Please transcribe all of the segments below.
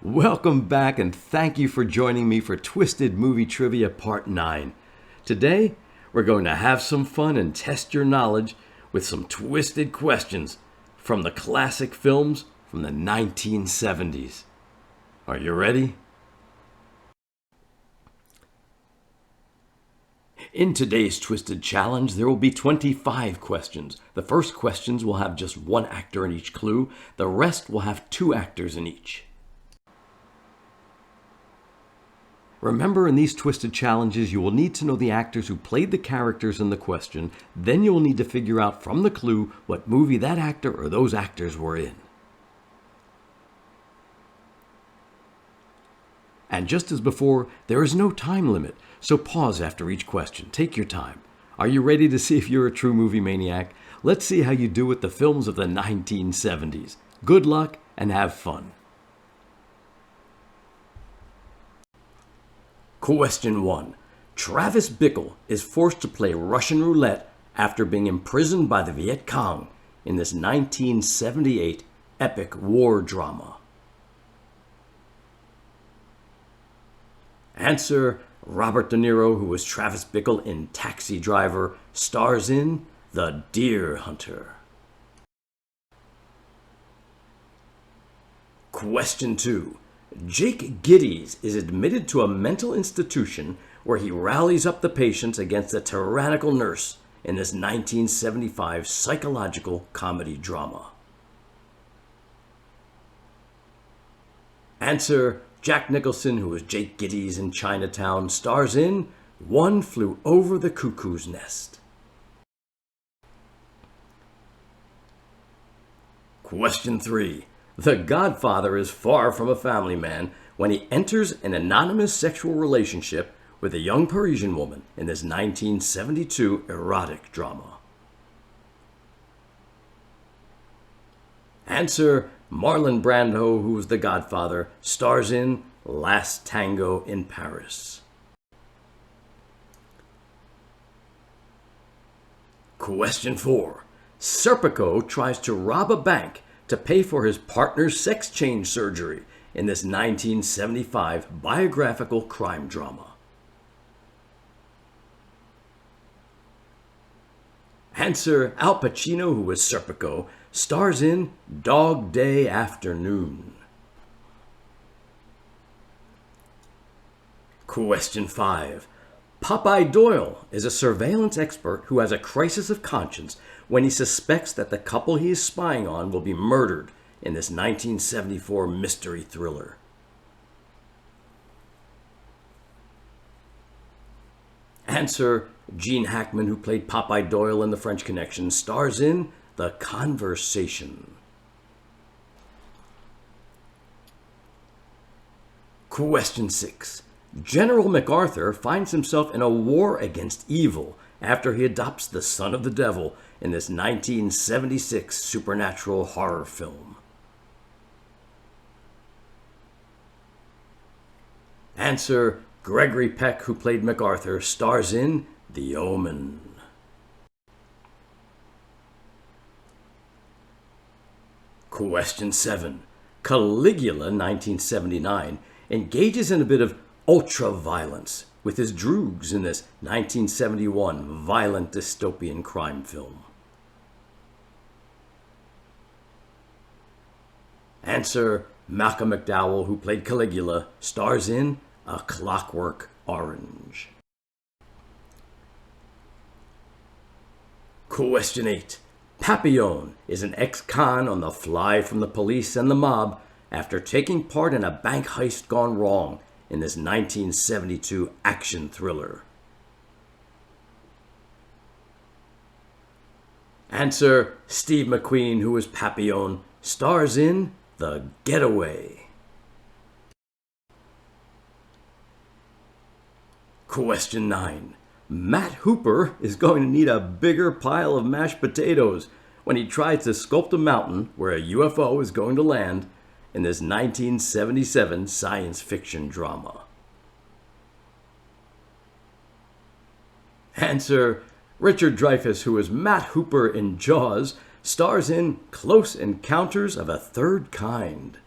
Welcome back and thank you for joining me for Twisted Movie Trivia Part 9. Today, we're going to have some fun and test your knowledge with some twisted questions from the classic films from the 1970s. Are you ready? In today's Twisted Challenge, there will be 25 questions. The first questions will have just one actor in each clue. The rest will have two actors in each. Remember, in these Twisted Challenges, you will need to know the actors who played the characters in the question. Then you will need to figure out from the clue what movie that actor or those actors were in. And just as before, there is no time limit, so pause after each question. Take your time. Are you ready to see if you're a true movie maniac? Let's see how you do with the films of the 1970s. Good luck and have fun. Question 1. Travis Bickle is forced to play Russian roulette after being imprisoned by the Viet Cong in this 1978 epic war drama. Answer: Robert De Niro, who was Travis Bickle in Taxi Driver, stars in The Deer Hunter. Question 2. Jake Gittes is admitted to a mental institution where he rallies up the patients against a tyrannical nurse in this 1975 psychological comedy drama. Answer: Jack Nicholson, who was Jake Gittes in Chinatown, stars in One Flew Over the Cuckoo's Nest. Question 3. The Godfather is far from a family man when he enters an anonymous sexual relationship with a young Parisian woman in this 1972 erotic drama. Answer: Marlon Brando, who was the Godfather, stars in Last Tango in Paris. Question 4. Serpico tries to rob a bank to pay for his partner's sex change surgery in this 1975 biographical crime drama. Answer: Al Pacino, who was Serpico, stars in Dog Day Afternoon. Question 5. Popeye Doyle is a surveillance expert who has a crisis of conscience when he suspects that the couple he is spying on will be murdered in this 1974 mystery thriller. Answer: Gene Hackman, who played Popeye Doyle in The French Connection, stars in The Conversation. Question 6. General MacArthur finds himself in a war against evil after he adopts the son of the devil in this 1976 supernatural horror film. Answer: Gregory Peck, who played MacArthur, stars in The Omen. Question 7. Caligula, 1979, engages in a bit of ultra-violence with his droogs in this 1971 violent dystopian crime film. Answer: Malcolm McDowell, who played Caligula, stars in A Clockwork Orange. Question 8. Papillon is an ex-con on the fly from the police and the mob after taking part in a bank heist gone wrong in this 1972 action thriller. Answer: Steve McQueen, who was Papillon, stars in The Getaway. Question 9. Matt Hooper is going to need a bigger pile of mashed potatoes when he tries to sculpt a mountain where a UFO is going to land in this 1977 science fiction drama. Answer: Richard Dreyfuss, who is Matt Hooper in Jaws, stars in Close Encounters of a Third Kind.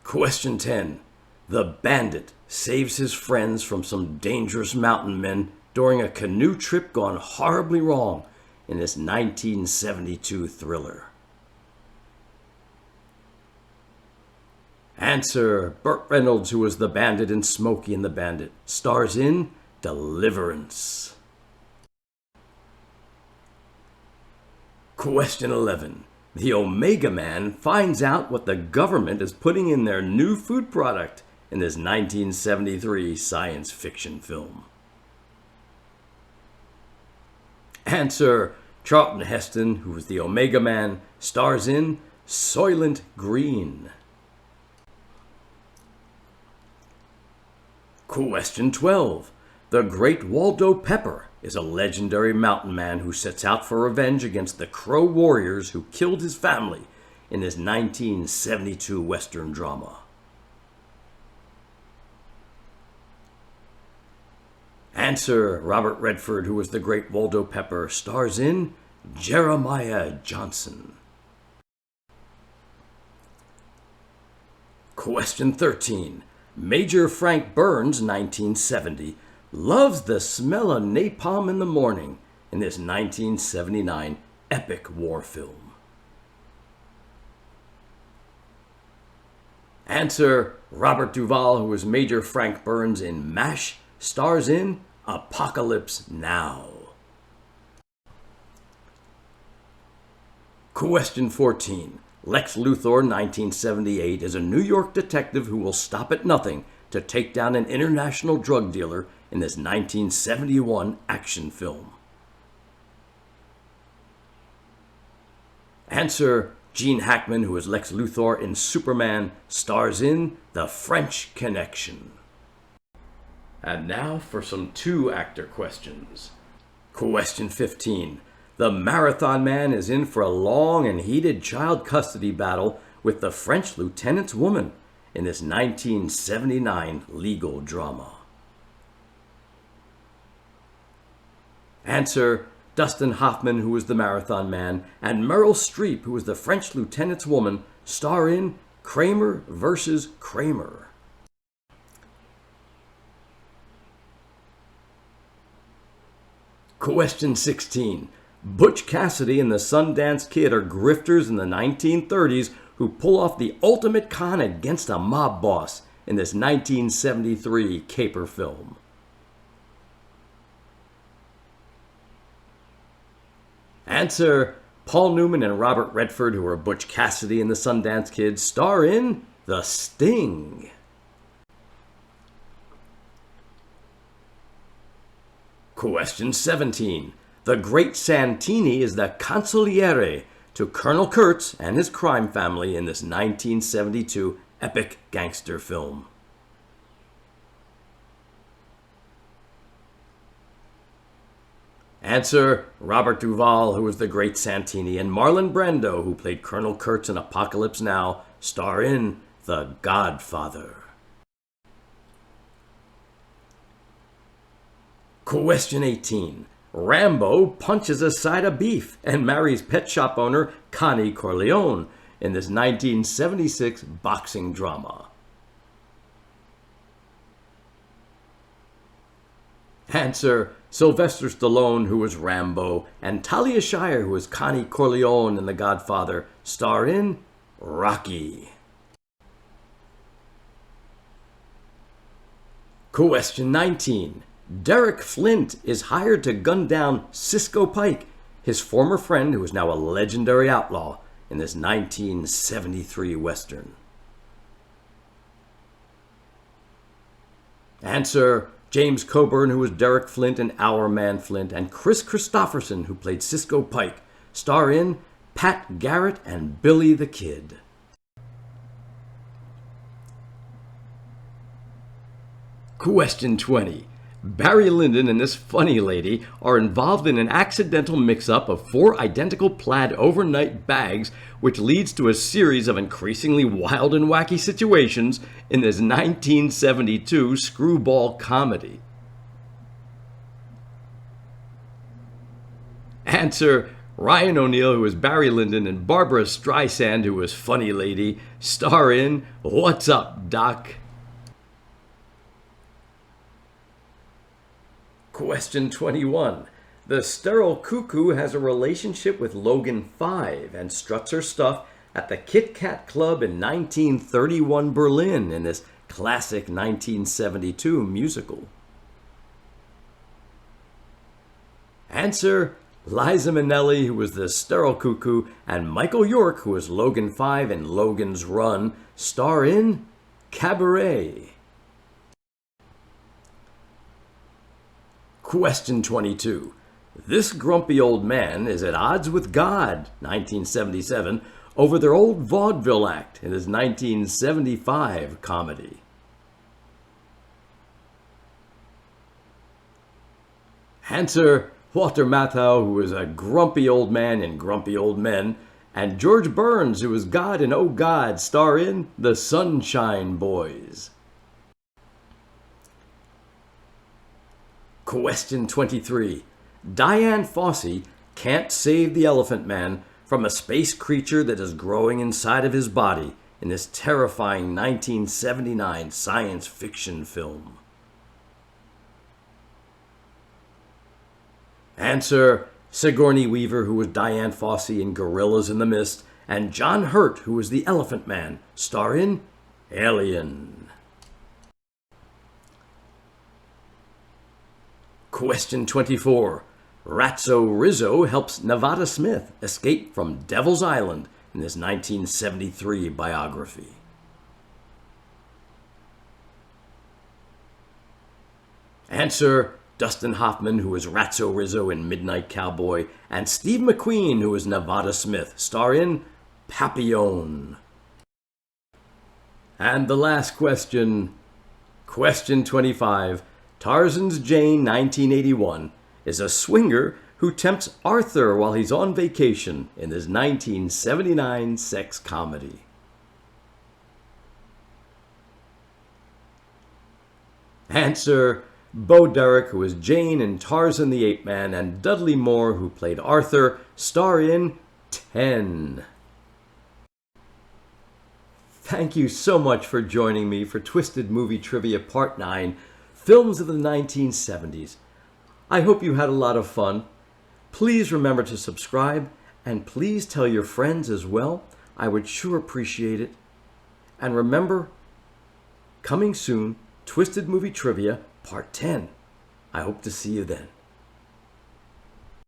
Question 10. The bandit saves his friends from some dangerous mountain men during a canoe trip gone horribly wrong in this 1972 thriller. Answer. Burt Reynolds, who was the bandit in Smokey and the Bandit, stars in Deliverance. Question 11. The Omega Man finds out what the government is putting in their new food product in this 1973 science fiction film. Answer. Charlton Heston, who was the Omega Man, stars in Soylent Green. Question 12. The Great Waldo Pepper is a legendary mountain man who sets out for revenge against the Crow warriors who killed his family in this 1972 Western drama. Answer. Robert Redford, who was the Great Waldo Pepper, stars in Jeremiah Johnson. Question 13. Major Frank Burns, 1970, loves the smell of napalm in the morning in this 1979 epic war film. Answer. Robert Duvall, who was Major Frank Burns in MASH, stars in Apocalypse Now. Question 14. Lex Luthor, 1978, is a New York detective who will stop at nothing to take down an international drug dealer in this 1971 action film. Answer. Gene Hackman, who is Lex Luthor in Superman, stars in The French Connection. And now for some two-actor questions. Question 15. The Marathon Man is in for a long and heated child custody battle with the French lieutenant's woman in this 1979 legal drama. Answer. Dustin Hoffman, who was the Marathon Man, and Meryl Streep, who was the French lieutenant's woman, star in Kramer vs. Kramer. Question 16. Butch Cassidy and the Sundance Kid are grifters in the 1930s who pull off the ultimate con against a mob boss in this 1973 caper film. Answer. Paul Newman and Robert Redford, who are Butch Cassidy and the Sundance Kid, star in The Sting. Question 17. The Great Santini is the consigliere to Colonel Kurtz and his crime family in this 1972 epic gangster film. Answer. Robert Duvall, who was the Great Santini, and Marlon Brando, who played Colonel Kurtz in Apocalypse Now, star in The Godfather. Question 18. Rambo punches a side of beef and marries pet shop owner Connie Corleone in this 1976 boxing drama. Answer. Sylvester Stallone, who was Rambo, and Talia Shire, who was Connie Corleone in The Godfather, star in Rocky. Question 19. Derek Flint is hired to gun down Cisco Pike, his former friend who is now a legendary outlaw in this 1973 Western. Answer. James Coburn, who was Derek Flint in Our Man Flint, and Chris Christopherson, who played Cisco Pike, star in Pat Garrett and Billy the Kid. Question 20. Barry Lyndon and this funny lady are involved in an accidental mix-up of 4 identical plaid overnight bags, which leads to a series of increasingly wild and wacky situations in this 1972 screwball comedy. Answer. Ryan O'Neal, who was Barry Lyndon, and Barbara Streisand, who was Funny Lady, star in What's Up, Doc? Question 21. The sterile cuckoo has a relationship with Logan 5 and struts her stuff at the Kit Kat Club in 1931 Berlin in this classic 1972 musical. Answer: Liza Minnelli, who was the sterile cuckoo, and Michael York, who was Logan 5 in Logan's Run, star in Cabaret. Question 22. This grumpy old man is at odds with God, 1977, over their old vaudeville act in his 1975 comedy. Answer: Walter Matthau, who was a grumpy old man in Grumpy Old Men, and George Burns, who was God in Oh God, star in The Sunshine Boys. Question 23. Diane Fossey can't save the Elephant Man from a space creature that is growing inside of his body in this terrifying 1979 science fiction film. Answer: Sigourney Weaver, who was Diane Fossey in Gorillas in the Mist, and John Hurt, who was the Elephant Man, star in Alien. Question 24. Ratso Rizzo helps Nevada Smith escape from Devil's Island in this 1973 biography. Answer: Dustin Hoffman, who was Ratso Rizzo in Midnight Cowboy, and Steve McQueen, who was Nevada Smith, star in Papillon. And the last question, question 25. Tarzan's Jane, 1981, is a swinger who tempts Arthur while he's on vacation in this 1979 sex comedy. Answer: Bo Derek, who was Jane in Tarzan the Ape Man, and Dudley Moore, who played Arthur, star in 10. Thank you so much for joining me for Twisted Movie Trivia Part 9, Films of the 1970s. I hope you had a lot of fun. Please remember to subscribe, and please tell your friends as well. I would sure appreciate it. And remember, coming soon, Twisted Movie Trivia Part 10. I hope to see you then.